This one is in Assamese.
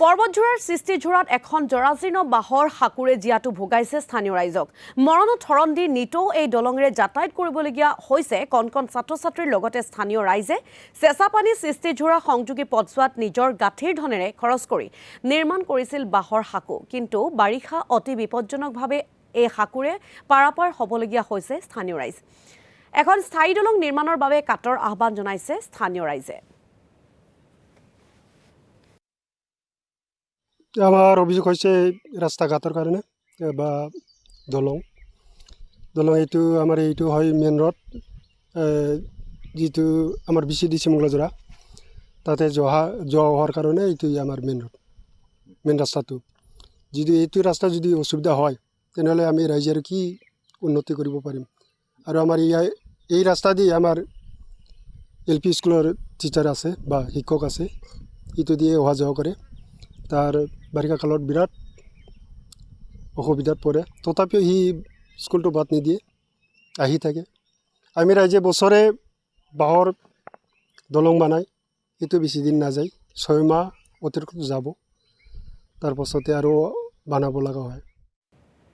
পৰ্বতঝোৰাৰ সৃষ্টিঝোৰাত এখন জৰাজীৰ্ণ বাঁহৰ সাঁকোৰে জীয়াটো ভোগাইছে স্থানীয় ৰাইজক। মৰণত থৰণ দি নিতৌ এই দলঙেৰে যাতায়াত কৰিবলগীয়া হৈছে কণ ছাত্ৰ ছাত্ৰীৰ লগতে স্থানীয় ৰাইজে চেঁচাপানী সৃষ্টিঝোৰা সংযোগী পথছোৱাত নিজৰ গাঁঠিৰ ধনেৰে খৰচ কৰি নিৰ্মাণ কৰিছিল বাঁহৰ সাঁকো। কিন্তু বাৰিষা অতি বিপদজনকভাৱে এই সাঁকোৰে পাৰাপাৰ হ'বলগীয়া হৈছে স্থানীয় ৰাইজ। এখন স্থায়ী দলং নিৰ্মাণৰ বাবে কাটৰ আহ্বান জনাইছে স্থানীয় ৰাইজে। আমাৰ অভিযোগ হয়েছে ৰাস্তা ঘাটৰ কাৰণে বা দলং এইটো আমাৰ এইটো হয় মেইন ৰোড যিটো আমাৰ BCDC মংগলাজোৰা তাতে যোৱা হোৱাৰ কাৰণে এইটো আমাৰ মেইন ৰাস্তাটো যদি এইটো ৰাস্তা যদি অসুবিধা হয় তেনেহ'লে আমি ৰাইজে আৰু কি উন্নতি কৰিব পাৰিম। আৰু আমাৰ এই ৰাস্তা দি আমাৰ LP স্কুলৰ টিচাৰ আছে বা শিক্ষক আছে, এইটো দিয়ে অহা যোৱা কৰে। তাৰ বাৰিষা কালত বিৰাট অসুবিধাত পৰে, তথাপিও সি স্কুলটো বাদ নিদিয়ে, আহি থাকে। আমি ৰাইজে বছৰে বাঁহৰ দলং বনাই, এইটো বেছি দিন নাযায়, 6 মাহ অতিৰিক্ত যাব, তাৰপাছতে আৰু বনাব লগা হয়।